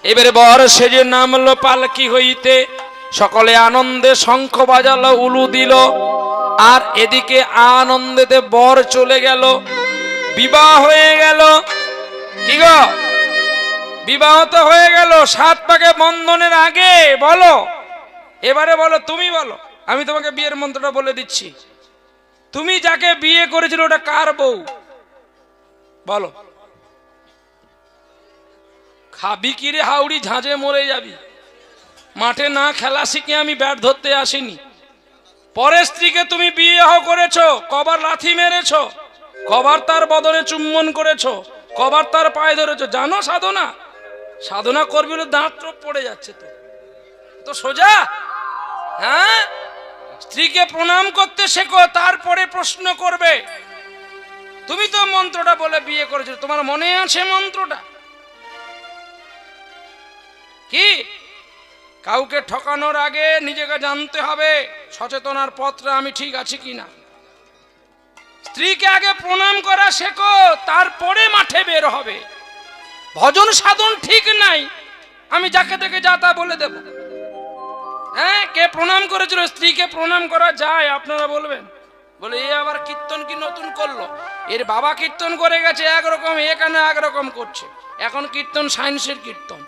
এবারে বর সেজে নামলো পালকি হইতে, সকলে আনন্দে শঙ্খ বাজালো, উলু দিল, আর এদিকে আনন্দেতে বর চলে গেল, বিবাহ হয়ে গেল। কি গো, বিবাহ তো হয়ে গেল 7 পাকে বন্ধনের আগে। বলো, এবারে বলো, তুমি বলো, আমি তোমাকে বিয়ের মন্ত্রটা বলে দিচ্ছি। তুমি যাকে বিয়ে করেছিল ওটা কার বউ? বলো। খাবি কি রে হাউড়ি, ঝাঁঝে মরে যাবি। মাঠে না খেলা শিখে আমি ব্যাট ধরতে আসিনি। পরের স্ত্রীকে তুমি বিয়ে করেছো, কবার লাথি মেরেছো, কবার তার বদনে চুম্বন করেছো, কবার তার পায়ে ধরেছো। জানো সাধনা? সাধনা করবি বলে দাঁত টপ পড়ে যাচ্ছে। তো সোজা। হ্যাঁ, স্ত্রীকে প্রণাম করতে শেখো, তারপরে প্রশ্ন করবে। তুমি তো মন্ত্রটা বলে বিয়ে করেছো, তোমার মনে আছে মন্ত্রটা কি? কাউকে ঠকানোর আগে নিজেকে জানতে হবে সচেতনার পথটা আমি ঠিক আছি কিনা। স্ত্রীকে আগে প্রণাম করা শেখো, তারপরে মাঠে বের হবে। ভজন সাধন ঠিক নাই, আমি যাকে থেকে যা তা বলে দেব। হ্যাঁ, কে প্রণাম করেছিল? স্ত্রীকে প্রণাম করা যায়? আপনারা বলবেন। বলে এ আবার কীর্তন কি নতুন করলো? এর বাবা কীর্তন করে গেছে একরকম, এখানে একরকম করছে। এখন কীর্তন সায়েন্সের কীর্তন।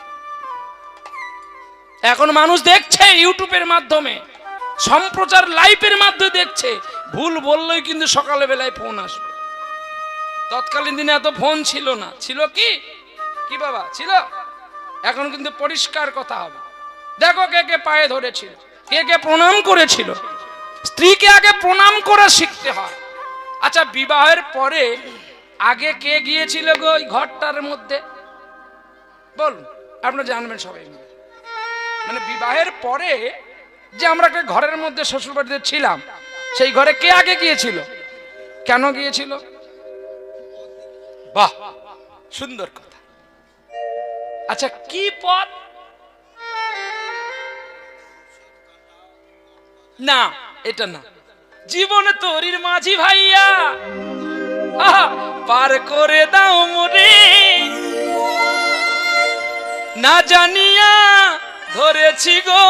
এখন মানুষ দেখছে ইউটিউবের মাধ্যমে, সম্প্রচার লাইভের মাধ্যমে দেখছে। ভুল বললেই কিন্তু সকালে বেলায় ফোন আসবে। তৎকালীন দিনে এত ফোন ছিল না। ছিল কি কি বাবা? ছিল। এখন কিন্তু পরিষ্কার কথা হবে। দেখো কে কে পায়ে ধরেছিল, কে কে প্রণাম করেছিল। স্ত্রীকে আগে প্রণাম করা শিখতে হয়। আচ্ছা, বিবাহের পরে আগে কে গিয়েছিল গো ওই ঘরটার মধ্যে? বলুন, আপনারা জানবেন সবাই। মানে বিবাহের পরে যে আমরা একটা ঘরের মধ্যে শ্বশুর বাড়িতে ছিলাম, সেই ঘরে কে আগে গিয়েছিল, কেন গিয়েছিল? বাহ, সুন্দর কথা। আচ্ছা, কি পথ? না, এটা না। জীবনে তোরির মাঝি ভাইয়া পার করে দাও মরে, না জানিয়া ধরেছি গো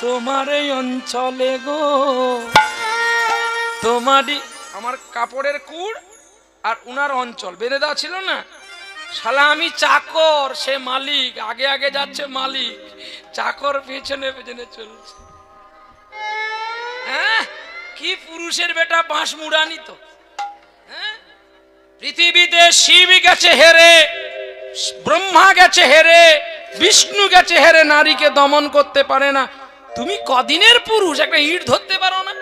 তোমার এই অঞ্চলে গো। তোমারই আমার কাপড়ের কুড় আর উনার অঞ্চল বেঁধে দেওয়া ছিল না। শালা আমি চাকর, সে মালিক। আগে আগে যাচ্ছে মালিক, চাকর পেছনে পেছনে চলছে। হ্যাঁ, কি পুরুষের বেটা বাঁশ মুড়ানি তো। হ্যাঁ, পৃথিবীতে শিব গেছে হেরে, ব্রহ্মা গেছে হেরে, বিষ্ণু গেছে হেরে, নারীকে দমন করতে পারে না। তুমি কদিনের পুরুষ, একটা ইট ধরতে পারো না,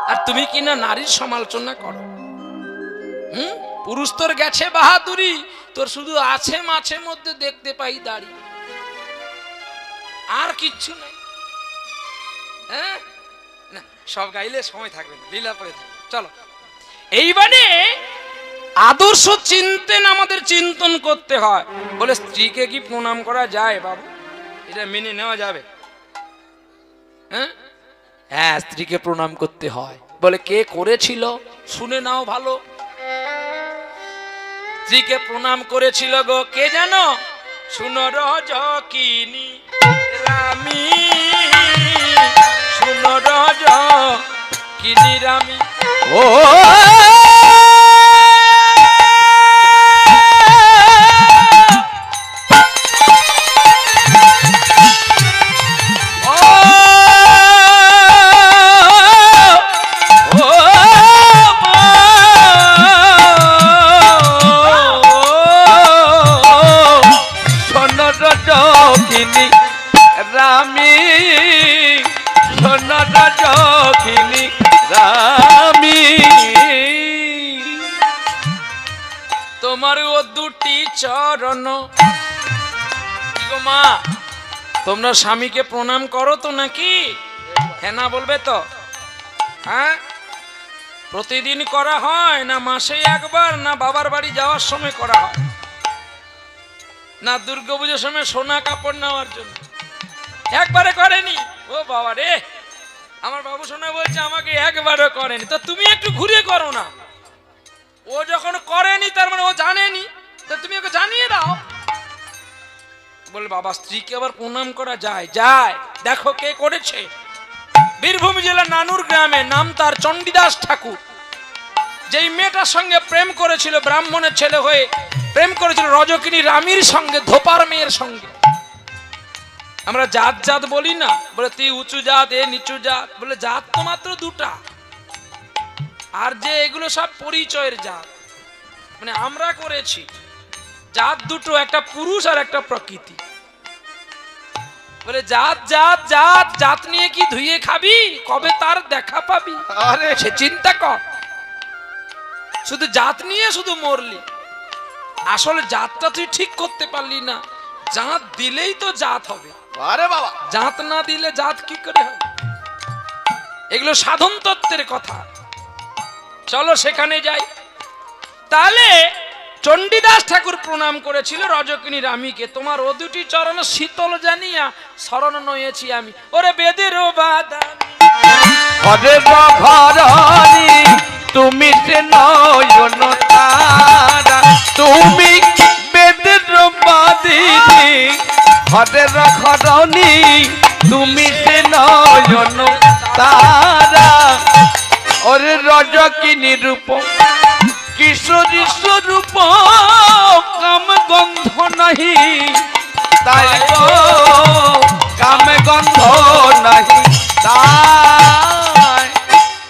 আর তুমি কিনা নারীর সমালোচনা করো। পুরুষ তোর গেছে বাহাদুরি, তোর শুধু আছে মাছের মধ্যে দেখতে পাই দাড়ি, আর কিচ্ছু নাই। হ্যাঁ, না সব গাইলে সময় থাকবে না, লীলা পরে থাকবে। চলো, এইবারে আদর্শ চিনতেন আমাদের চিন্তন করতে হয়। বলে স্ত্রীকে কি প্রণাম করা যায় বাবু? এটা মেনে নেওয়া যাবে? হ্যাঁ, হ্যাঁ, স্ত্রীকে প্রণাম করতে হয়। বলে কে করেছিল শুনে নাও ভালো। স্ত্রীকে প্রণাম করেছিল গো কে জানো? শুনো রজকিনী রামী, শুনো রজকিনী রামী। ও তোমার ও দুটি চরণ। মা, তোমরা স্বামীকে প্রণাম করো তো নাকি? হ্যাঁ না বলবে তো? হ্যাঁ, প্রতিদিন করা হয় না মাসে একবার, না বাবার বাড়ি যাওয়ার সময় করা হয়, না দুর্গাপুজোর সময় সোনা কাপড় নেওয়ার জন্য? একবারে করেনি? ও বাবা রে, আমার বাবু সোনা বলছে আমাকে একবারও করেনি। তো তুমি একটু ঘুরে করো না। ও যখন করেনি তার মানে ও জানেনি, তো তুমি ওকে জানিয়ে দাও। বলে বাবা স্ত্রীকে আবার প্রণাম করা যায়? যায়। দেখো কে করেছে। বীরভূম জেলা নানুর গ্রামে, নাম তার চণ্ডীদাস ঠাকুর। যেই মেয়েটার সঙ্গে প্রেম করেছিল, ব্রাহ্মণের ছেলে হয়ে প্রেম করেছিল রজকিনী রামীর সঙ্গে, ধোপার মেয়ের সঙ্গে। আমরা জাত জাত বলি না, বলে তুই উঁচু জাত, এ নিচু জাত। বলে জাত তো মাত্র দুটা, আর যে এগুলো সব পরিচয়ের জাত। মানে আমরা করেছি জাত দুটো, একটা পুরুষ আর একটা প্রকৃতি। বলে জাত জাত জাত জাত নিয়ে কি ধুয়ে খাবি? কবে তার দেখা পাবি? আরে সে চিন্তা কর। শুধু জাত নিয়ে শুধু মরলি। আসলে জাতটা তুই ঠিক করতে পারলি না। জাত দিলেই তো জাত হবে। আরে বাবা, জাত না দিলে জাত কি করে হবে? এগুলো সাধন তত্ত্বের কথা। চলো সেখানে যাই। তাহলে চণ্ডীদাস ঠাকুর প্রণাম করেছিল রজকিনী রামীকে। তোমার ও দুটি চরণ শীতল জানিয়া শরণ নয়েছি আমি। ওরে বেদের বাদানি, ওরে বাঘারানি তুমি সে নয়ন তারা, তুমি বেদের বাদিনী। ওরে রাঘরানি তুমি সে নয়ন তারা, ওরে রজকিনী রূপ কিশোরী স্বরূপ, কাম গন্ধ নাহি তাই গো, কাম গন্ধ নাহি তাই।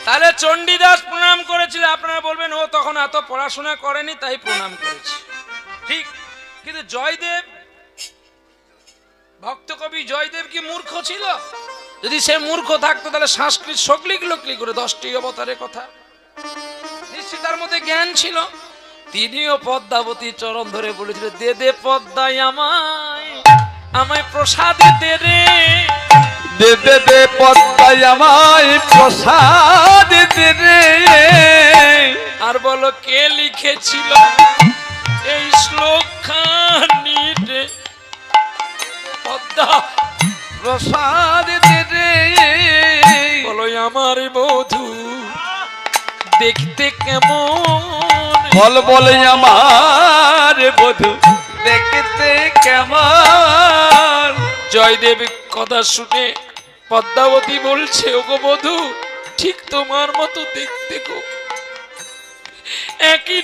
তাহলে চণ্ডীদাস প্রণাম করেছিল। আপনারা বলবেন ও তখন এত পড়াশোনা করেনি তাই প্রণাম করেছে। ঠিক, কিন্তু জয়দেব, ভক্ত কবি জয়দেব কি মূর্খ ছিল? যদি সে মূর্খ থাকতো তাহলে সংস্কৃত সকলিক লোকলি করে 10টি অবতারের কথা নিশ্চিত তার মধ্যে জ্ঞান ছিল। তিনিও পদ্মাবতী চরণ ধরে বলেছিল, দে দে পদ্মায় আমায়, আমায় প্রসাদে দে রে, দে দে দে পদ্মায় আমায় প্রসাদ দে রে। আর বলো কে লিখেছিল এই শ্লোক খানি রে? পদ্মা প্রসাদ দে রে। বলো আমার বধূ দেখতে কেমন? বল বলে আমার বধূ দেখতে কেমন? জয়দেব কথা শুনে পদ্মাবতী বলছে, ওগো বধূ ঠিক তোমার মতো দেখতে গো। একই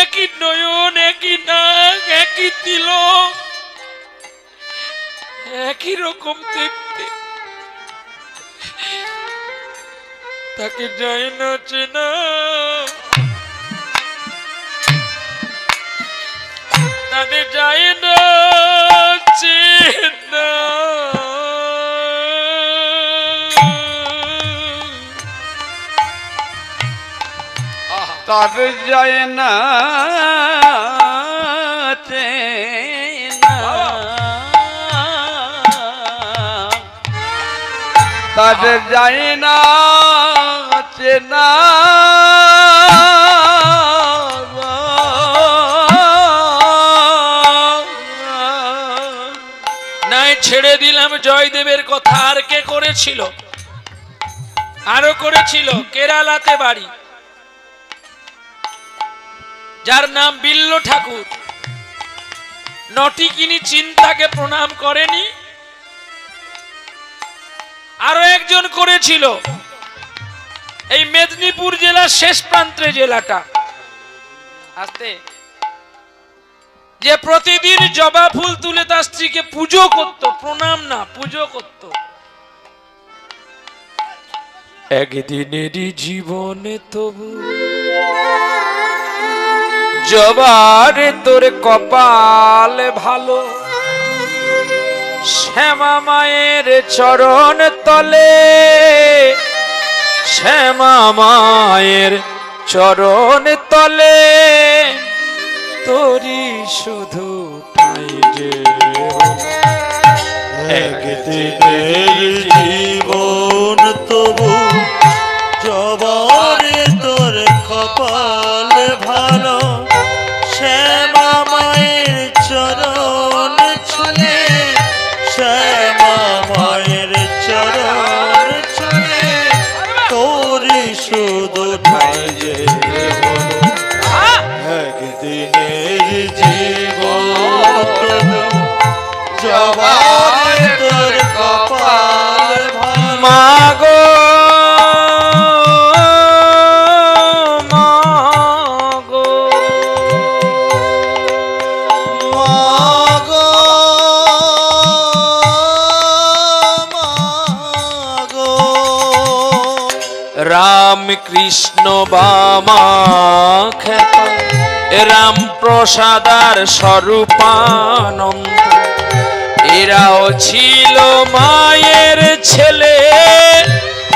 একই নয়ন, একই নাক, একই তিলক, একই রকম দেখতে। তাকে যায় না চেনা, তাদের যায় না চেনা। তার যায় না চেনা, তার যায় না চেনা। নাই ছেড়ে দিলাম জয়দেবের কথা। আর কে করেছিল? আরো করেছিল কেরালাতে বাড়ি, যার নাম বিল্ল ঠাকুর। নটিকিনি চিন্তাকে প্রণাম করেনি। আরো একজন করেছিল এই মেদিনীপুর জেলার শেষ প্রান্তের জেলাটা, আস্তে, যে প্রতিদিন জবা ফুল তুলে তার স্ত্রীকে পুজো করত, প্রণাম না পুজো করত। একদিনেরই জীবনে তবু জবারে তোর কপাল ভালো, শ্যামা মায়ের চরণ তলে, শ্যামা মায়ের চরণ তলে তোরি শুধু ঠাই যে। একদিনের জীবন তবু জবারে তোর কপাল ভালো, শ্যামা মায়ের চরণ ছুঁয়ে, শ্যামা মায়ের চরণ ছুঁয়ে তোরি শুধু ঠাই যে। একদিনের জীবন জবারে তোর কপাল ভালো মাগো মাগো মাগো মাগো রাম কৃষ্ণ বামা খেপা রাম প্রসাদার স্বরূপানন্দ এরাও ছিল মায়ের ছেলে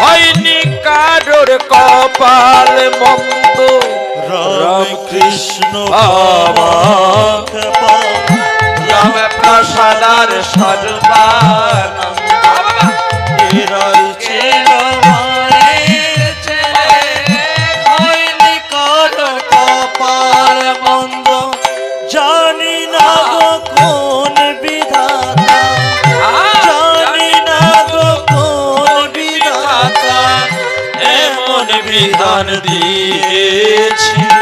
হয়নি কারোর কপাল মন্দ রাম কৃষ্ণ বাবা খেপা রাম প্রসাদার সর্বানন্দ এরাই ছিল মায়ের ছেলে হয়নি কারো কপাল মন্দ জানি না গো কোন বিধাতা জানি না গো কোন বিধাতা এমন বিধান দিয়েছিল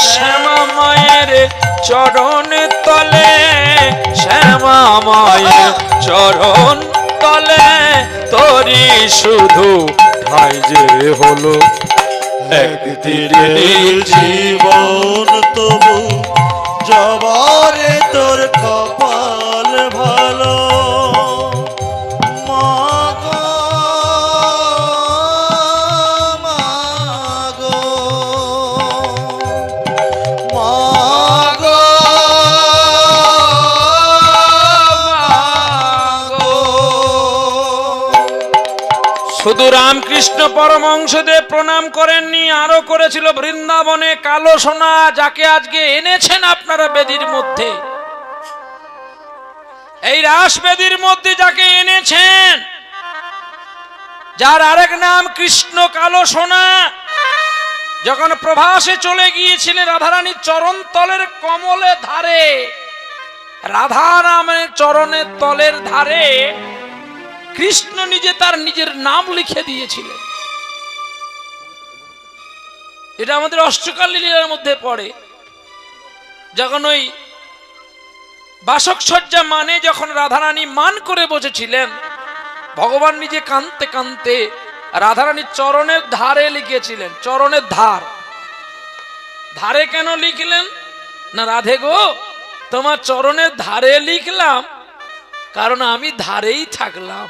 শ্যামা মায়ের চরণ তলে শ্যামা মায়ের চরণ তলে তোরি শুধু ঠাই যে হলো একদিনের জীবন তবু জবারে তোর কপাল ভালো মাগো মাগো মাগো শুধু রামকৃষ্ণ পরমহংসদেব প্রণাম করেননি, আরো করেছিল বৃন্দাবনে কালো সোনা, যাকে আজকে এনেছেন আপনারা বেদির মধ্যে। এই রাস বেদির মধ্যে যাকে এনেছেন, যার আরেক নাম কৃষ্ণ কালো সোনা, যখন প্রভাসে চলে গিয়েছিলেন রাধারানীর চরণ তলের কমলে ধারে, রাধা নামের চরণের তলের ধারে কৃষ্ণ নিজে তার নিজের নাম লিখে দিয়েছিলেন। এটা আমাদের অষ্টকাল লীলার মধ্যে পড়ে। যখন ওই বাসক সজ্জা মানে যখন রাধারানী মান করে বসেছিলেন, ভগবান নিজে কাঁদতে কাঁদতে রাধারানীর চরণের ধারে লিখেছিলেন। চরণের ধার, ধারে কেন লিখলেন না, রাধে গো তোমার চরণের ধারে লিখলাম কারণ আমি ধারেই থাকলাম।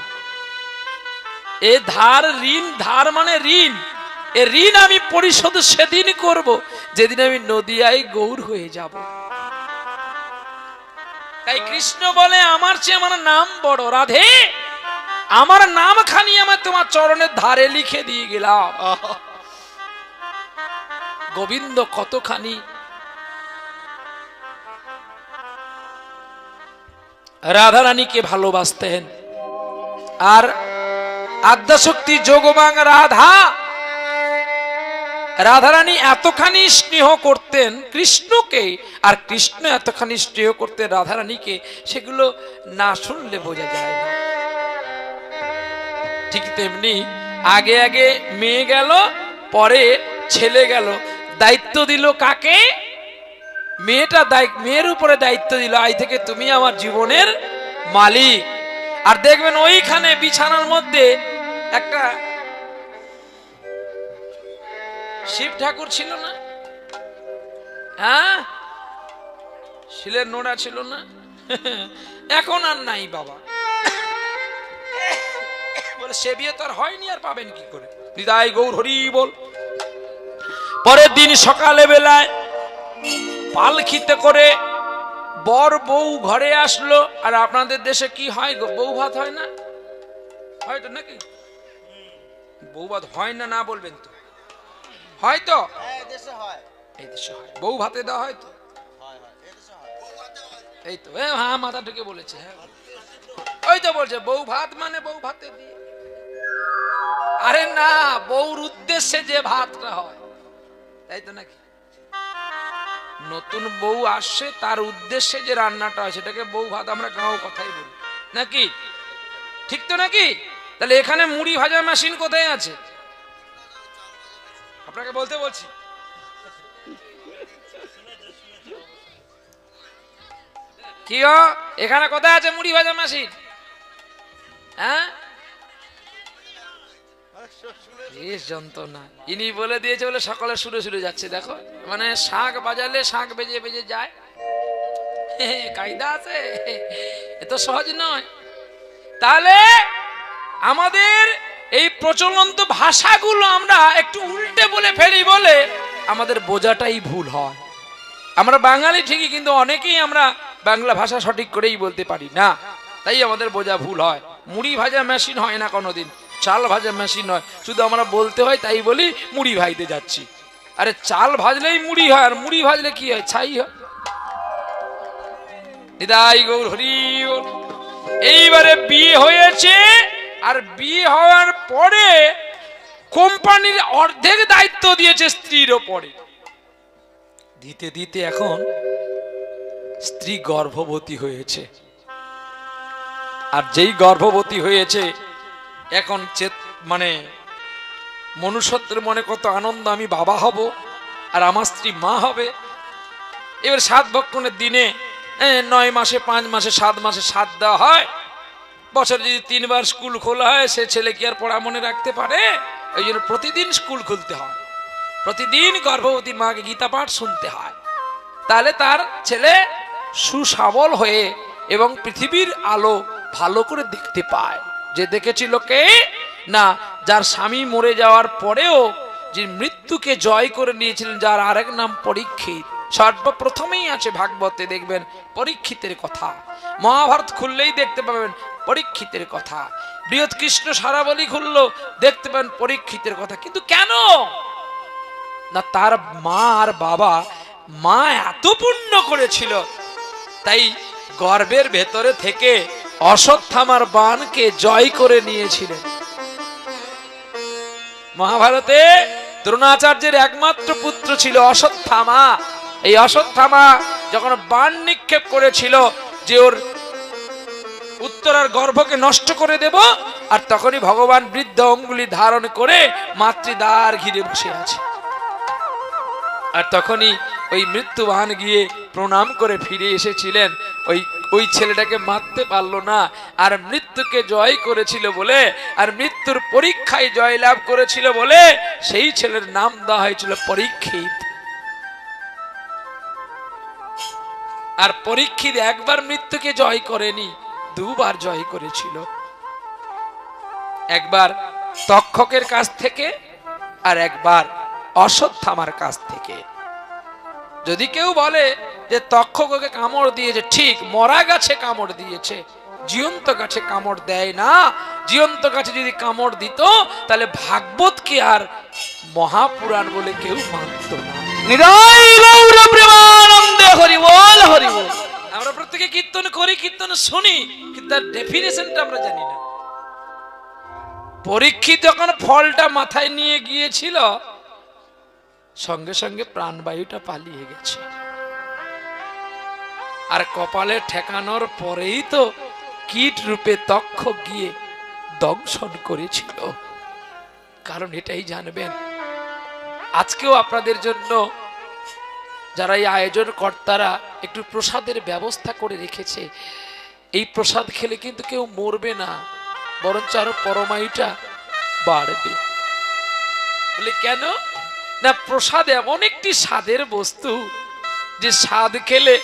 এ ধার ঋণ, ধার মানে ঋণ, এ ঋণ আমি পরিশোধ সেদিন করব যেদিন আমি নদিয়ায় গৌর হয়ে যাব। তাই কৃষ্ণ বলে আমার চেয়ে আমার নাম বড়, রাধে আমার নাম খানি আমার তোমার চরণের ধারে লিখে দিয়ে গেলাম। গোবিন্দ কতখানি রাধারানীকে ভালোবাসতেন। আর আদ্যাশক্তি যোগমাং রাধা, রাধারানী এতখানি স্নেহ করতেন কৃষ্ণকে, আর কৃষ্ণ এতখানি স্নেহ করতেন রাধারানীকে, সেগুলো না শুনলে বোঝা যায় না। ঠিক তেমনি আগে আগে মেয়ে গেল, পরে ছেলে গেল, দায়িত্ব দিল কাকে? মেয়েটা মেয়ের উপরে দায়িত্ব দিল, আজ থেকে তুমি আমার জীবনের মালিক। আর দেখবেন ওইখানে বিছানার মধ্যে একটা শিব ঠাকুর ছিল না, হ্যাঁ শিলের নোড়া ছিল না, এখন আর নাই বাবা। বলে সে বিয়ে তো আর হয়নি, আর পাবেন কি করে? হৃদয় গৌর হরি বল। পরের দিন সকালে বেলায় পালকিতে করে বর বউ ঘরে আসলো। আর আপনাদের দেশে কি হয় গো, বউ ভাত হয় না? হয় তো নাকি? বউ ভাত হয় না, না বলবেন তো? হয় তো, এই দেশে হয়, বউ ভাতে দেওয়া হয় তো, এই তো হ্যাঁ মাথা ঢুকে বলেছে, হ্যাঁ ওই তো বলছে বউ ভাত মানে বউ ভাতে দিয়ে। আরে না, বউর উদ্দেশ্যে যে ভাতটা হয়, তাই তো নাকি? নতুন বউ আসছে, তার উদ্দেশ্যে যে রান্নাটা হয় সেটাকে বউ ভাত আমরা গাঁও কথাই বলি, নাকি? ঠিক তো নাকি? তাহলে এখানে মুড়ি ভাজা মেশিন কোথায় আছে? আপনাকে বলতে বলছি। কি গো এখানে কোথায় আছে মুড়ি ভাজা মেশিন? হ্যাঁ বেশ যন্ত্রণা, ইনি বলে দিয়েছে বলে সকালে সুরে সুরে যাচ্ছে। দেখো মানে শাঁখ বাজালে শাঁখ বেজে বেজে যায়, কায়দা আছে, এত সহজ নয়। তাহলে আমাদের এই প্রচলন্ত ভাষাগুলো আমরা একটু উল্টে বলে ফেলি বলে আমাদের বোঝাটাই ভুল হয়। আমরা বাঙালি ঠিকই, কিন্তু অনেকেই আমরা বাংলা ভাষা সঠিক করেই বলতে পারি না, তাই আমাদের বোঝা ভুল হয়। মুড়ি ভাজা মেশিন হয় না কোনোদিন, চাল ভাজা মেশিন হয়, শুধু আমরা বলতে হয় তাই বলি মুড়ি ভাজতে যাচ্ছি। আরে চাল ভাজলেই মুড়ি হয়, আর মুড়ি ভাজলে কি হয়? ছাই হয়। নিতাই গৌর হরি বল। এইবারে বিয়ে হয়েছে, আর বিয়ে হওয়ার পরে কোম্পানির অর্ধেক দায়িত্ব দিয়েছে স্ত্রীর ওপরে। দিতে দিতে এখন স্ত্রী গর্ভবতী হয়েছে, আর যেই গর্ভবতী হয়েছে এখন মানে মনুষ্যত্বের মনে কত আনন্দ, আমি বাবা হব আর আমার স্ত্রী মা হবে। এবার 7 ভক্ষণের দিনে 9 মাসে 5 মাসে 7 মাসে 7 দেওয়া হয়। বছর যদি 3 বার স্কুল খোলা হয়, সে ছেলে কি আর পড়া মনে রাখতে পারে? এই জন্য প্রতিদিন স্কুল খুলতে হয়, প্রতিদিন গর্ভবতী মাকে গীতা পাঠ শুনতে হয়। তাহলে তার ছেলে সুসবল হয়ে এবং পৃথিবীর আলো ভালো করে দেখতে পায়। যে দেখেছিল কে না, যার স্বামী মরে যাওয়ার পরেও যে মৃত্যুকে জয় করে নিয়েছিলেন, যার আরেক নাম পরীক্ষিত। সর্বপ্রথমেই আছে ভাগবতে, দেখবেন পরীক্ষিতের কথা। মহাভারত খুললেই দেখতে পাবেন পরীক্ষিতের কথা। বৃহৎ কৃষ্ণ সারাবলি খুললো দেখতে পাবেন পরীক্ষিতের কথা। কিন্তু কেন না, তার মা আর বাবা, মা এত পুণ্য করেছিল, তাই গর্ভের ভেতরে থেকে অশ্বত্থামার বাণকে জয় করে নিয়েছিলেন। মহাভারতে দ্রোণাচার্যের একমাত্র পুত্র ছিল অশ্বত্থামা। এই অশ্বত্থামা যখন বাণ নিক্ষেপ করেছিল যে ওর উত্তরার গর্ভকে নষ্ট করে দেব, আর তখনই ভগবান বৃদ্ধ অঙ্গুলি ধারণ করে মাতৃদ্বার ঘিরে বসে আছে। আর তখনই ওই মৃত্যুবান গিয়ে প্রণাম করে ফিরে এসেছিলেন। ওই ছেলেটাকে মারতে পারলো না, আর মৃত্যুকে জয় করেছিল বলে, আর মৃত্যুর পরীক্ষায় জয় লাভ করেছিল বলে সেই ছেলের নাম দেওয়া হয়েছিল পরীক্ষিত। আর পরীক্ষিত একবার মৃত্যুকে জয় করেনি, 2 বার জয় করেছিল। একবার তক্ষকের কাছ থেকে, আর একবার অশ্বত্থামার কাছ থেকে। যদি কেউ বলে যে তক্ষক ওকে কামড় দিয়েছে, ঠিক, মরা গাছে কামড় দিয়েছে, জীবন্ত গাছে কামড় দেয় না। জীবন্ত গাছে যদি কামড় দিত তাহলে ভাগবতকে আর মহাপুরাণ বলে কেউ মানত না। নিতাই গৌর প্রেমানন্দে হরি বল হরি বল। আমরা প্রত্যেকে কীর্তন করি, কীর্তন শুনি, কিন্তু তার ডেফিনেশনটা আমরা জানি না। পরীক্ষিত যখন ফলটা মাথায় নিয়ে গিয়েছিল, সঙ্গে সঙ্গে প্রাণবায়ুটা পালিয়ে গেছে। আর কপালে ঠেকানোর পরেই তো কীট রূপে তক্ষক গিয়ে দংশন করেছিল। কারণ এটাই জানবেন, আজকেও আপনাদের জন্য যারা এই আয়োজন কর্তারা একটু প্রসাদের ব্যবস্থা করে রেখেছে। এই প্রসাদ খেলে কিন্তু কেউ মরবে না, বরঞ্চ আরো পরমায়ুটা বাড়বে। বলে কেন না, প্রসাদ এমন একটি স্বাদের বস্তু যে স্বাদ খেলে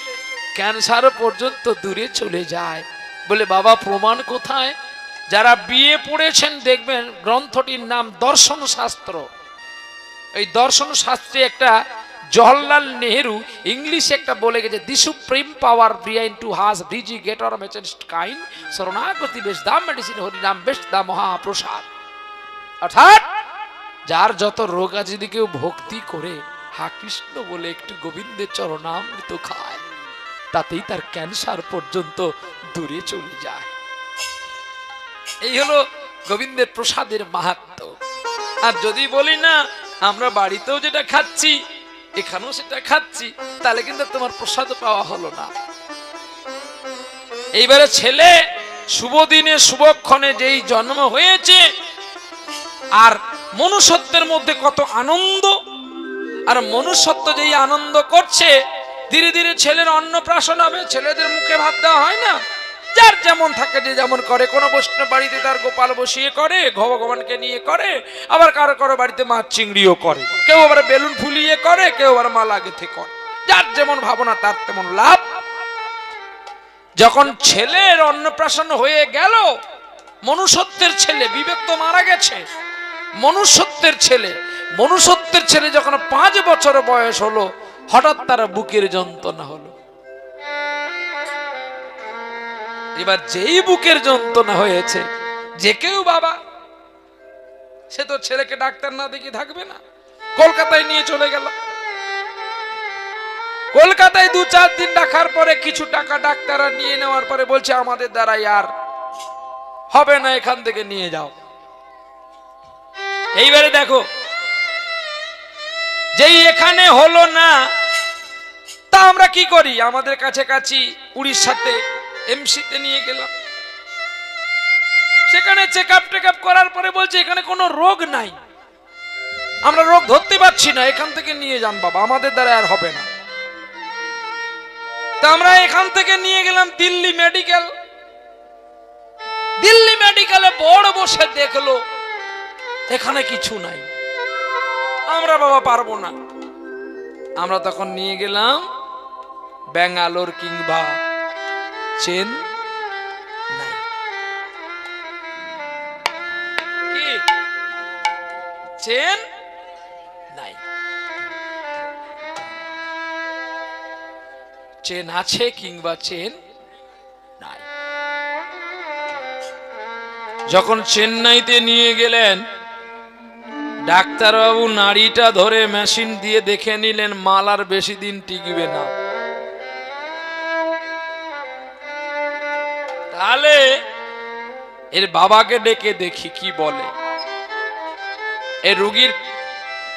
ক্যান্সার পর্যন্ত দূরে চলে যায়। বলে বাবা প্রমাণ কোথায়? যারা বিয়ে পড়েছেন দেখবেন গ্রন্থটির নাম দর্শন শাস্ত্র। এই দর্শন শাস্ত্রে একটা জওহরলাল নেহেরু ইংলিশে একটা বলে গেছে, দি সুপ্রিম পাওয়ার বিহাইন্ড টু হাস ব্রিজি গেটর মেচেন্স কাইন্ড শরণাগতি বেশ দা মেডিসিন হরি নাম বেশ দা মহাপ্রসাদ। অর্থাৎ যার যত রোগ আছে, যদি কেউ ভক্তি করে হা কৃষ্ণ বলে একটু গোবিন্দের চরণামৃত খায়, তাতেই তার ক্যান্সার পর্যন্ত দূরে চলে যায়। এই হলো গোবিন্দের প্রসাদের মাহাত্ম্য। আর যদি বলি না আমরা বাড়িতেও যেটা খাচ্ছি এখানেও সেটা খাচ্ছি, তাহলে কিন্তু তোমার প্রসাদ পাওয়া হলো না। এইবারে ছেলে শুভ দিনে শুভক্ষণে যেই জন্ম হয়েছে, আর মনুষ্যত্বের মধ্যে কত আনন্দ, আর মনুষ্যত্ব যেই আনন্দ করছে, ধীরে ধীরে ছেলের অন্নপ্রাশন হবে, ছেলেদের মুখে ভাত দেওয়া হয় না, যার যেমন থাকে যে যেমন করে। কোনো বৈষ্ণব বাড়িতে তার গোপাল বসিয়ে করে, ভগবানকে নিয়ে করে, আবার কারো কারো বাড়িতে মাছ চিংড়িও করে, কেউ আবার বেলুন ফুলিয়ে করে, কেউ আবার মালা গেঁথে করে, যার যেমন ভাবনা তার তেমন লাভ। যখন ছেলের অন্নপ্রাশন হয়ে গেল, মনুষ্যত্বের ছেলে, বিবেক তো মারা গেছে, মনুষ্যত্বের ছেলে যখন 5 বছর বয়স হলো, হঠাৎ তার বুকের যন্ত্রণা হলো। এবার যেই বুকের যন্ত্রণা হয়েছে, যে কেউ বাবা, সে তো ছেলেকে ডাক্তার না দেখে থাকবে না, কলকাতায় নিয়ে চলে গেল। কলকাতায় 2-4 দিন রাখার পরে কিছু টাকা ডাক্তাররা নিয়ে নেওয়ার পরে বলছে আমাদের দ্বারা আর হবে না, এখান থেকে নিয়ে যাও। এইবারে দেখো, যেই এখানে হলো না, তা আমরা কি করি, আমাদের কাছাকাছি উড়িষ্যাতে এমসিতে নিয়ে গেলাম। সেখানে চেক আপ করার পরে বলছে এখানে কোনো রোগ নাই, আমরা রোগ ধরতে পারছি না, এখান থেকে নিয়ে যান বাবা, আমাদের দ্বারা আর হবে না। তা আমরা এখান থেকে নিয়ে গেলাম দিল্লি মেডিকেলে, বড় বসে দেখলো এখানে কিছু নাই, আমরা বাবা পারবো না। আমরা তখন নিয়ে গেলাম ব্যাঙ্গালোর কিংবা চেন্নাই। কি চেন্নাই? চেন আছে কিংবা চেন নাই। যখন চেন্নাইতে নিয়ে গেলেন, ডাক্তারবাবু নাড়িটা ধরে মেশিন দিয়ে দেখে নিলেন মাল আর বেশি দিন টিকবে না। তাহলে এর বাবাকে ডেকে দেখি কি বলে। এই রোগীর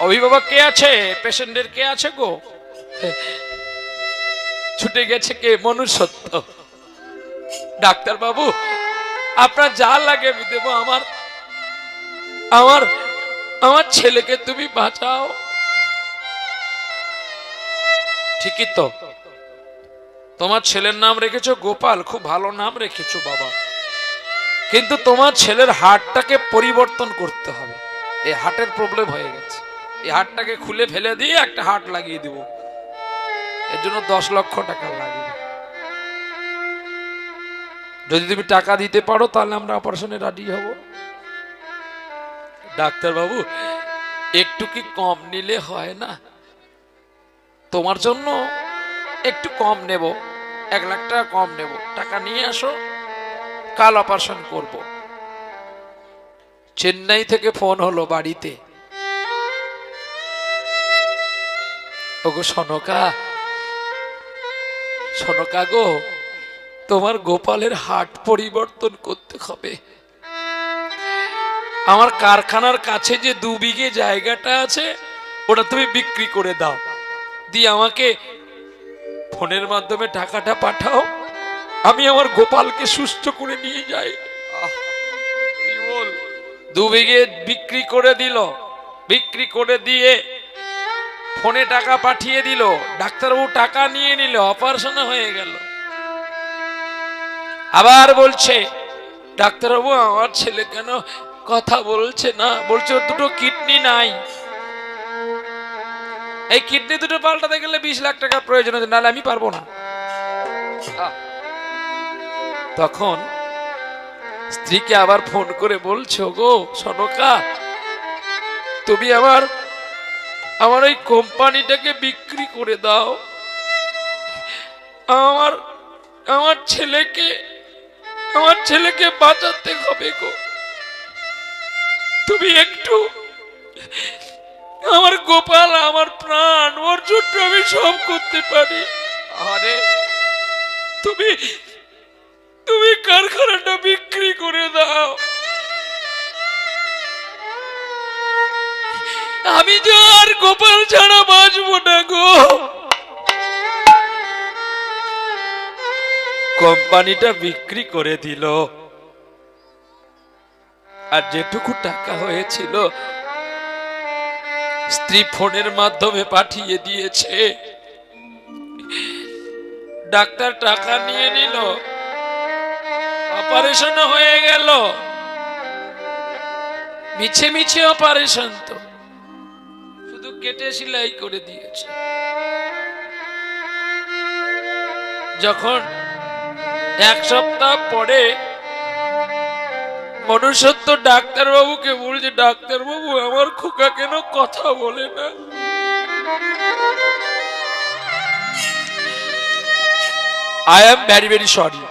অভিভাবক কে আছে, পেশেন্টের কে আছে গো? ছুটে গেছে কে? মনুষ্যত্ব। ডাক্তার বাবু আপনার যা লাগে আমি দেবো, আমার আমার আমার ছেলেকে তুমি বাঁচাও। ঠিকই তো, তোমার ছেলের নাম রেখেছো গোপাল, খুব ভালো নাম রেখেছো বাবা, কিন্তু তোমার ছেলের হার্টটাকে পরিবর্তন করতে হবে। এই হার্টের প্রবলেম হয়ে গেছে, এই হার্টটাকে খুলে ফেলে দিয়ে একটা হার্ট লাগিয়ে দিব, এর জন্য 10 লক্ষ টাকা লাগবে। যদি তুমি টাকা দিতে পারো তাহলে আমরা অপারেশনে রাজি হব। ডাক্তার বাবু একটু কি কম নিলে হয় না? তোমার জন্য একটু কম নেব, 1 লাখ টাকা কম নেব, টাকা নিয়ে আসো, কাল অপারেশন করব। চেন্নাই থেকে ফোন হলো বাড়িতে, ওগো সনকা গো, তোমার গোপালের হার্ট পরিবর্তন করতে হবে। আমার কারখানার কাছে যে 2 বিঘে জায়গাটা আছে ওটা তুমি বিক্রি করে দাও, দিয়ে আমাকে ফোনের মাধ্যমে টাকাটা পাঠাও, আমি আমার গোপালকে সুস্থ করে নিয়ে যাই। 2 বিঘে বিক্রি করে দিল, বিক্রি করে দিয়ে ফোনে টাকা পাঠিয়ে দিল, ডাক্তারবাবু টাকা নিয়ে নিল, অপারেশন হয়ে গেল। আবার বলছে ডাক্তারবাবু আমার ছেলে কেন কথা বলছে না, বলছে ওর 2টো কিডনি নাই, এই কিডনি 2টো পাল্টাতে গেলে 20 লাখ টাকার প্রয়োজন আছে, নাহলে আমি পারবো না। তখন স্ত্রীকে আবার ফোন করে বলছো গো সনকা, তুমি আমার ওই কোম্পানিটাকে বিক্রি করে দাও, আমার ছেলেকে বাঁচাতে হবে গো, তুমি একটু, আমার গোপাল আমার প্রাণ, ওর জন্য আমি সব করতে পারি। আরে তুমি কারখানাটা বিক্রি করে দাও, আমি যে আর গোপাল ছাড়া বাঁচবো না গো। কোম্পানিটা বিক্রি করে দিল, আর যেটুকু টাকা হয়েছিল স্ত্রী ফোনের মাধ্যমে পাঠিয়ে দিয়েছে। ডাক্তার টাকা নিয়ে নিল, অপারেশন হয়ে গেল। মিছে মিছে অপারেশন তো, শুধু কেটে সেলাই করে দিয়েছে। যখন এক সপ্তাহ পরে মনুষ্যত্ব ডাক্তারবাবুকে বলছে, ডাক্তারবাবু আমার খোকা কেন কথা বলে না? I am very very sorry,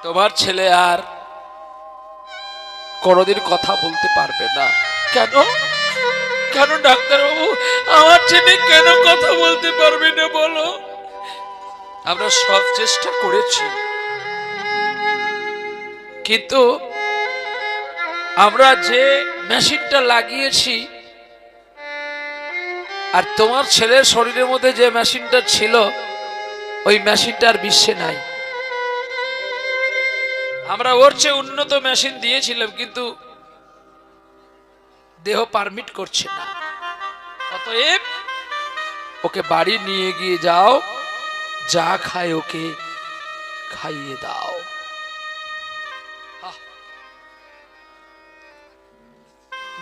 তোমার ছেলে আর কোনদিন কথা বলতে পারবে না। কেন কেন ডাক্তারবাবু, আমার ছেলে কেন কথা বলতে পারবে না বলো? আমরা সব চেষ্টা করেছি, কিন্তু আমরা যে মেশিনটা লাগিয়েছি আর তোমার ছেলের শরীরের মধ্যে যে মেশিনটা ছিল, ওই মেশিনটা আর বিশ্বে নাই। আমরা ওর চেয়ে উন্নত মেশিন দিয়েছিলাম, কিন্তু দেহ পারমিট করছে না। অতএব ওকে বাড়ি নিয়ে গিয়ে যাও, যা খায় ওকে খাইয়ে দাও।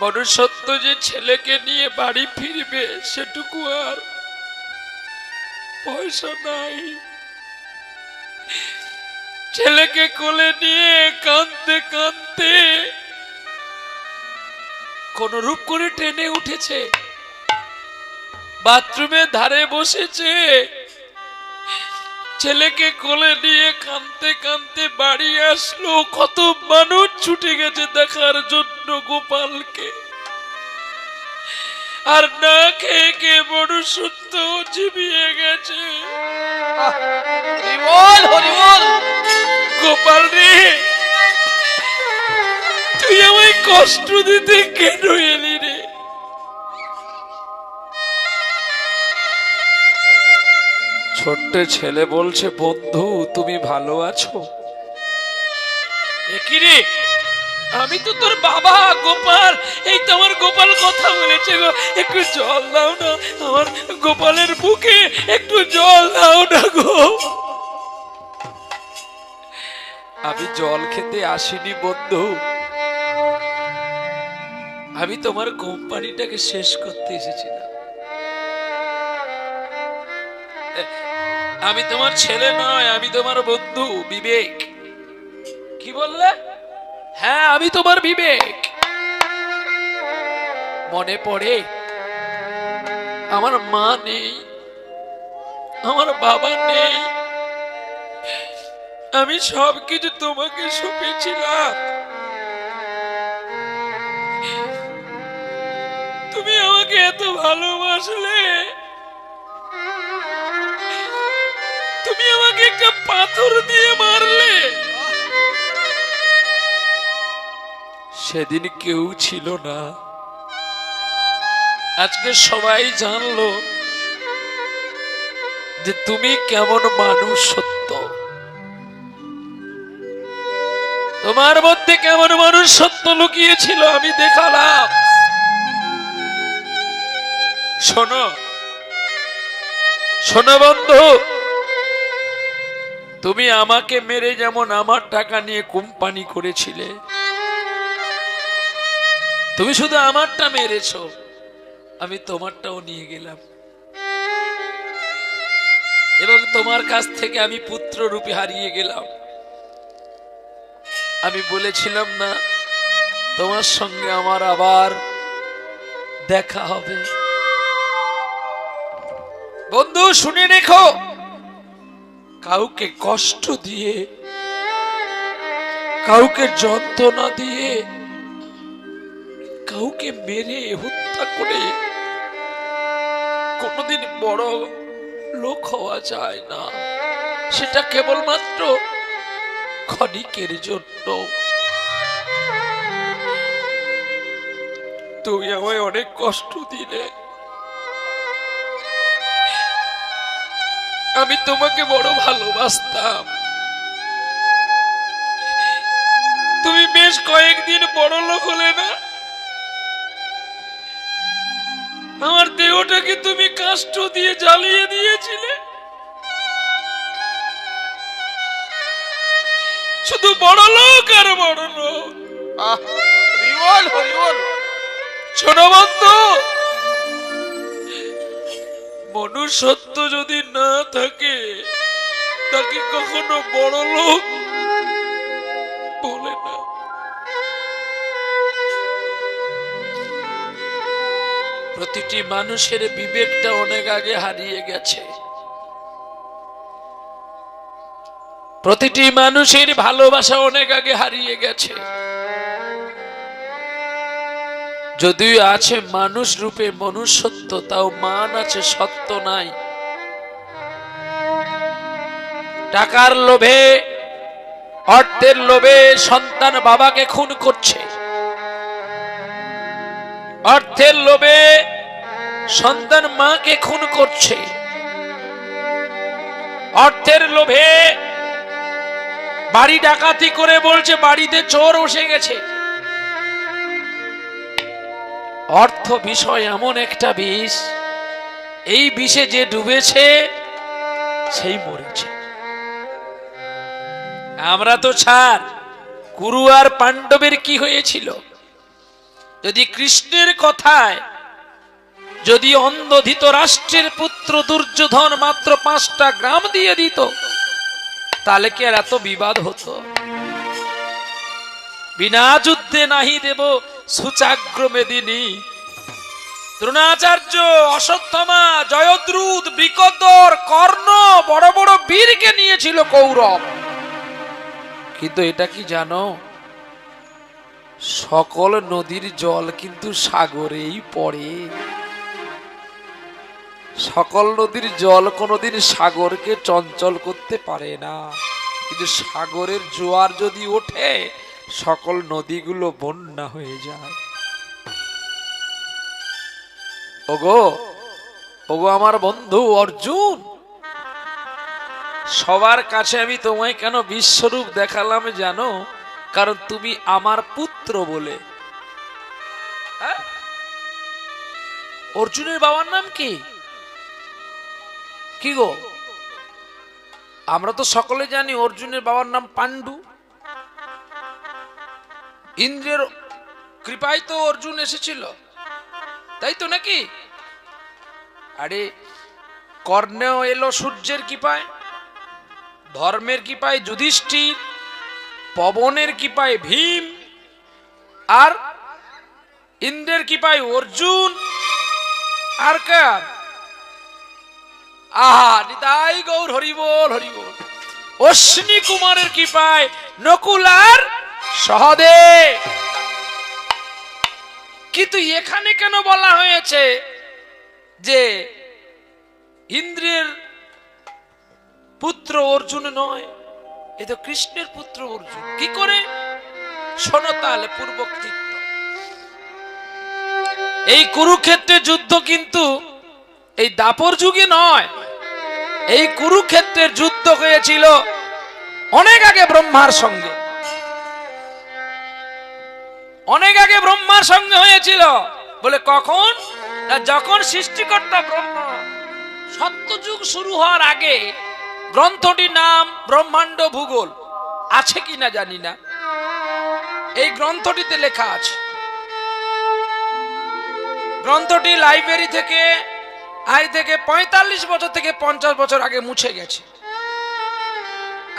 মনুষ্যত্ব যে ছেলেকে নিয়ে বাড়ি ফিরবে, সেটুকু আর পয়সা নাই। ছেলেকে কোলে নিয়ে কাঁদতে কাঁদতে কোন রূপ করে ট্রেনে উঠেছে, বাথরুমের ধারে বসেছে, ছেলেকে কোলে নিয়ে কাঁদতে কাঁদতে বাড়ি আসলো। কত মানুষ ছুটে গেছে দেখার জন্য গোপালকে, আর না খেয়ে কে মনুষ্যত্ব চিবিয়ে গেছে। হরিবল হরিবল। গোপাল রে, তুই আমায় কষ্ট দিতে কেন এলি রে? ছোট্ট ছেলে বলছে, বন্ধু তুমি ভালো আছো? কি রে, আমি তো তোর বাবা গোপাল, এই তো আমার গোপাল কথা বলেছে গো, একটু জল দাও না, আমার গোপালের বুকে একটু জল দাও না গো। আমি জল খেতে আসিনি বন্ধু, আমি তোমার কোম্পানিটাকে শেষ করতে এসেছিলাম। আমি তোমার ছেলে নয়, আমি তোমার বন্ধু বিবেক। কি বললে? হ্যাঁ, আমি তোমার বিবেক। মনে পড়ে আমার মা নেই, আমার বাবা নেই, আমি সবকিছু তোমাকে সঁপেছিলাম। তুমি আমাকে এত ভালোবাসলে, তুমি আমাকে একটা পাথর দিয়ে মারলে। সেদিন কেউ ছিল না, আজকে সবাই জানলো যে তুমি কেমন মানুষ। সত্য, তোমার মধ্যে কেমন মানুষ সত্য লুকিয়েছিল আমি দেখালাম। শোনো শোনো বন্ধু, তুমি আমাকে মেরে যেমন আমার টাকা নিয়ে কোম্পানি করেছিলে, তুমি শুধু আমারটা মেরেছো, আমি তোমারটাও নিয়ে গেলাম, এবং তোমার কাছ থেকে আমি পুত্র রূপে হারিয়ে গেলাম। আমি বলেছিলাম না তোমার সঙ্গে আমার আবার দেখা হবে? বন্ধু শুনে রেখো, কাউকে কষ্ট দিয়ে, কাউকে যন্ত্রণা দিয়ে, কাউকে মেরে হত্যা করে কোনদিন বড় লোক হওয়া যায় না। সেটা কেবলমাত্র ক্ষণিকের জন্য। তুমি আমায় অনেক কষ্ট দিলে, আমি তোমাকে বড় ভালোবাসতাম। তুমি বেশ কয়েকদিন বড় লোক হলে না, আমার দেহটাকে তুমি কাষ্ঠ দিয়ে জ্বালিয়ে দিয়েছিলে। শুধু বড় লোক আর বড় লোক। হরিবল হরিবল। শোনো বন্ধু, মনুষ্যত্ব যদি না থাকে তাকে কখনো বড় লোক বলে না। প্রতিটি মানুষের বিবেকটা অনেক আগে হারিয়ে গেছে। প্রতিটি মানুষের ভালোবাসা অনেক আগে হারিয়ে গেছে। যদিও আছে মানুষ রূপে মনুষ্যত্ব, তাও মান আছে, সত্য নাই। টাকার লোভে, অর্থের লোভে সন্তান বাবাকে খুন করছে। অর্থের লোভে সন্তান মাকে খুন করছে। অর্থের লোভে বাড়ি ডাকাতি করে বলছে বাড়িতে চোর বসে গেছে। অর্থ বিষয় এমন একটা বিষ, এই বিষে যে ডুবেছে সেই মরেছে। আমরা তো ছাড়, কুরু আর পাণ্ডবের কি হয়েছিল? যদি কৃষ্ণের কথায় যদি অন্ধ ধৃতরাষ্ট্রের পুত্র দুর্যোধন মাত্র 5টা গ্রাম দিয়ে দিত, তাহলে কি আর এত বিবাদ হতো? বিনা যুদ্ধে নাহি দেব সুচাগ্র মেদিনী। দ্রোণাচার্য, অশ্বত্থামা, জয়দ্রুত, বৃকোদর, কর্ণ বড় বড় বীরকে নিয়েছিল কৌরব। কিন্তু এটা কি জানো, সকল নদীর জল কিন্তু সাগরেই পড়ে। সকল নদীর জল কোনোদিন সাগরকে চঞ্চল করতে পারে না, কিন্তু সাগরের জোয়ার যদি ওঠে সকল নদীগুলো বন্যা হয়ে যায়। ওগো ওগো আমার বন্ধু অর্জুন, সবার কাছে আমি তোমায় কেন বিশ্বরূপ দেখালাম জানো? কারণ তুমি আমার পুত্র বলে। অর্জুনের বাবার নাম কি? কি গো, আমরা তো সকলে জানি অর্জুনের বাবার নাম পাণ্ডু। ইন্দ্রের কৃপায় তো অর্জুন এসেছিল, তাই তো নাকি? আরে কর্ণেও এলো সূর্যের কৃপায়, ধর্মের কৃপায় যুধিষ্ঠির, পবনের কৃপায় ভীম, আর ইন্দ্রের কৃপায় অর্জুন। আর কার? আহা, নিতাই গৌর হরিবোল হরিবোল। অশ্বিনী কুমারের কৃপায় নকুল আর সহদেব। কিন্তু এখানে কেন বলা হয়েছে যে ইন্দ্রের পুত্র অর্জুন নয়? এ তো কৃষ্ণের পুত্র অর্জুন। কি করে? শোনো তাহলে পূর্বকৃত। এই কুরুক্ষেত্রের যুদ্ধ কিন্তু এই দাপর যুগে নয়, এই কুরুক্ষেত্রের যুদ্ধ হয়েছিল অনেক আগে ব্রহ্মার সঙ্গে। অনেক আগে ব্রহ্মার সঙ্গে হয়েছিল। বলে কখন? না, যখন সৃষ্টিকর্তা ব্রহ্মা, সত্যযুগ শুরু হওয়ার আগে। গ্রন্থটির নাম ব্রহ্মাণ্ড ভূগোল, আছে কিনা জানি না। এই গ্রন্থটিতে লেখা আছে। গ্রন্থটি লাইব্রেরি থেকে আজ থেকে 45 বছর থেকে 50 বছর আগে মুছে গেছে।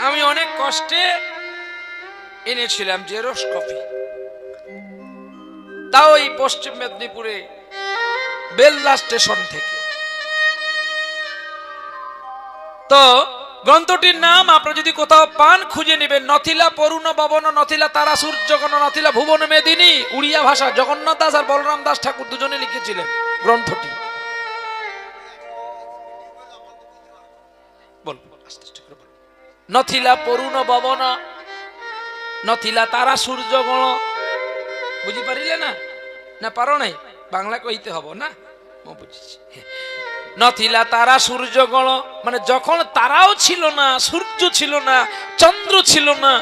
আমি অনেক কষ্টে এনেছিলাম জেরক্স কপি, তাও এই পশ্চিম মেদিনীপুরে বেলদা স্টেশন থেকে। তো গ্রন্থটির নাম আপনারা যদি কোথাও পান খুঁজে নেবেন, নথিলা পরুণ ভবন, নথিলা তারা সূর্যগণ, নথিলা ভুবন মেদিনী। উড়িয়া ভাষা জগন্নাথ দাস আর বলরাম দাস ঠাকুর দুজনে লিখেছিলেন গ্রন্থটি। নথিলা পরুণ ভবন, নথিলা তারা সূর্যগণ। বুঝি পারিলে না? না পারো নাই? বাংলা কইতে হব না? বুঝেছি। নথিলা তারা সূর্যগণ, মানে যখন তারাও ছিল না, সূর্য ছিল না, চন্দ্র ছিল না,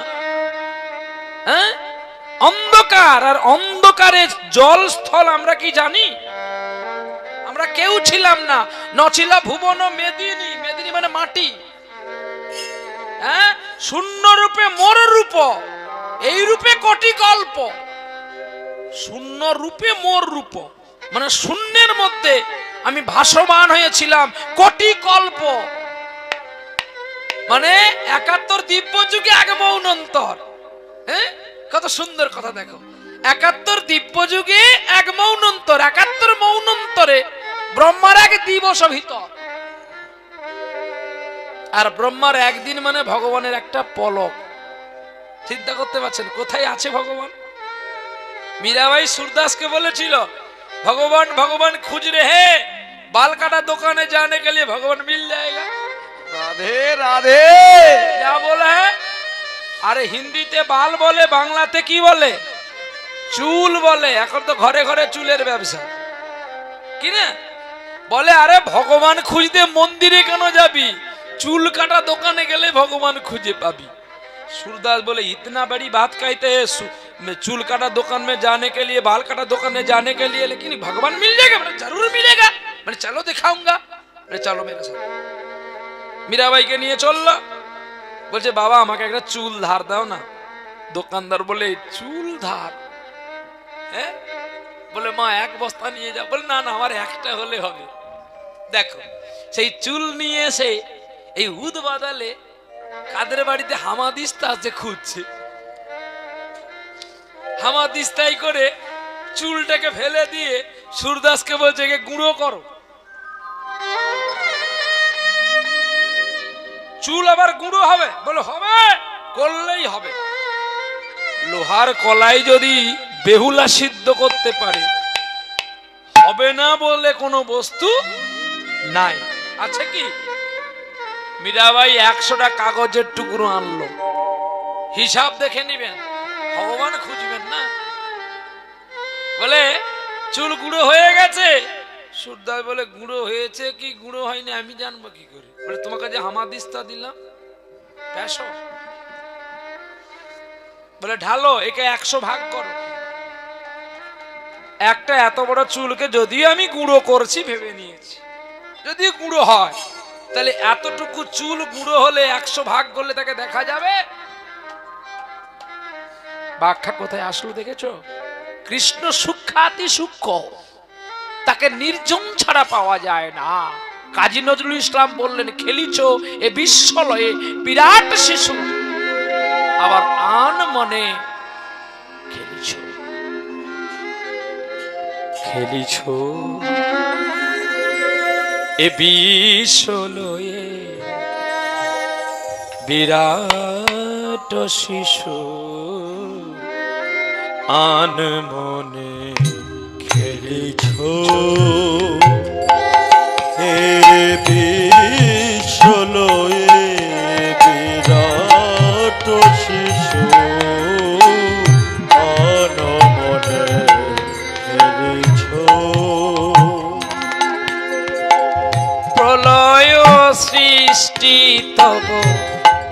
হ্যাঁ, অন্ধকার। আর অন্ধকারে জল স্থল আমরা কি জানি? আমরা কেউ ছিলাম না। নছিলা ভুবন মেদিনী, মেদিনী মানে মাটি, হ্যাঁ। শূন্য রূপে মোর রূপ, এই রূপে কোটি কল্প। শূন্য রূপে মোর রূপ মানে শূন্যের মধ্যে আমি ভাসমান হয়েছিলাম কোটি কল্প, মানে 71 দিব্য যুগে এক মৌনন্তর। হ্যাঁ, কত সুন্দর কথা দেখো, 71 দিব্য যুগে এক মৌনন্তর, 71 মৌনন্তরে ব্রহ্মার এক দিবস ভিতর। আর ব্রহ্মার একদিন মানে ভগবানের একটা পলক। চিন্তা করতে পারছেন কোথায় আছে ভগবান? মীরাবাই সুরদাসকে বলেছিল ভগবান ভগবান খুঁজ রে হে, बाल काटा दुकाने जाने के लिए भगवान मिल जाएगा। রাধে রাধে। क्या बोला है? अरे हिंदीते बाल बोले, बांग्लाते की बोले? चूल बोले। এখন তো ঘরে ঘরে চুলের ব্যবসা কি না বলে। আরে ভগবান খুঁজতে মন্দিরে কেন যাবি? চুল কাটা দোকানে গেলে ভগবান খুঁজে পাবি। सूरदास बोले इतना बड़ी बात कहते हैं चूल काटा दुकान में जाने के लिए, बाल काटा दुकान में जाने के लिए, लेकिन भगवान मिल जाएगा? मैंने जरूर मिलेगा। मैंने चलो दिखाऊंगा। अरे चलो मेरे साथ। मीराबाई के নিয়ে চললো। বলছে বাবা আমাকে একটা চুল ধার দাও না। দোকানদার বলে চুল ধার? হ্যাঁ, বলে মা এক বস্তা নিয়ে যাও। বলে না না আমার একটা হলে হবে। দেখো সেই চুল নিয়ে এসে এই উদ বাদালে কাদের বাড়িতে হামাদিস্তা আছে খুঁজছে। হামাদিস্তাই করে চুলটাকে ফেলে দিয়ে সুরদাসকে বলছে একে গুঁড়ো করো। চুল আবার গুঁড়ো হবে? বলে হবে, করলেই হবে। লোহার কলাই যদি বেহুলা সিদ্ধ করতে পারে, হবে না বলে কোনো বস্তু নাই। আছে কি? মীরাবাই 100টা কাগজের টুকরো আনলো। হিসাব দেখে নিবেন, ভগবান খুঁজবেন না। বলে চুল গুঁড়ো হয়ে গেছে। সুরদাস বলে গুঁড়ো হয়েছে কি গুঁড়ো হয়নি আমি জানবো কি করে? বলে তোমাকে যে হামাদিস্তা দিলাম পেশো। বলে ঢালো, একে 100 ভাগ করো। একটা এত বড় চুলকে যদি আমি গুঁড়ো করছি ভেবে নিয়েছি, যদি গুঁড়ো হয় তাহলে এতটুকু চুল গুঁড়ো হলে 100 ভাগ করলে তাকে দেখা যাবে? ব্যাখ্যা কোথায় আসলো দেখেছো? কৃষ্ণ সূক্ষ্মাতি সূক্ষ্ম, তাকে নির্জন ছাড়া পাওয়া যায় না। কাজী নজরুল ইসলাম বললেন খেলিছো এ বিশ্বলয়ে বিরাট শিশু, আবার আন মনে খেলিছো। খেলিছো এ বিশ্বলয়ে বিরাট শিশু, আন মনে খেলিছো এ বিশ্বলয়ে বিরাট শিশু, অনমনে খেলিছো। প্রলয় সৃষ্টি তব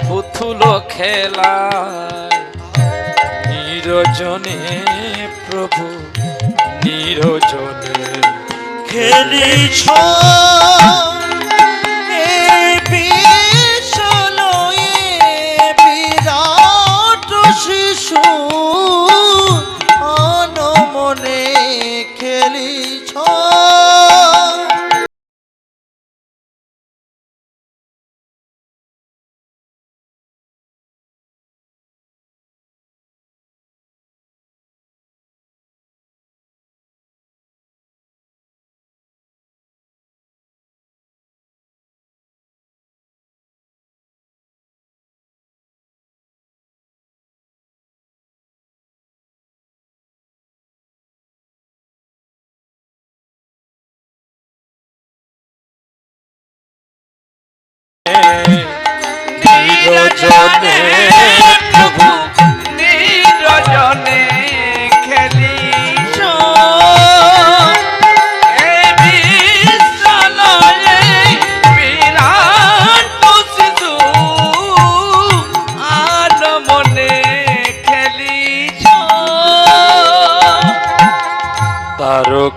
পুতুল খেলায়, নিরজনে প্রভু নিরজনে খেলিছো এ বিশ্বলয়ে বিরাট শিশু, অনমনে খেলিছো। নিরজনে প্রভু নিরজনে খেলিছো এ বিশ্বলয়ে বিরাট শিশু, আন মনে খেলিছো। তারক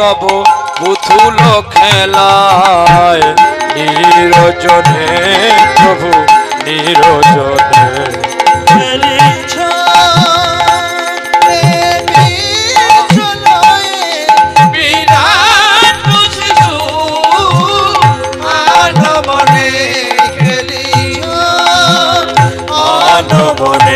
তব পুতুল খেলায় নিরজনে প্রভু নিরজনে খেলিছ বিরাট শিশু আনমনে খেলিছ আনমনে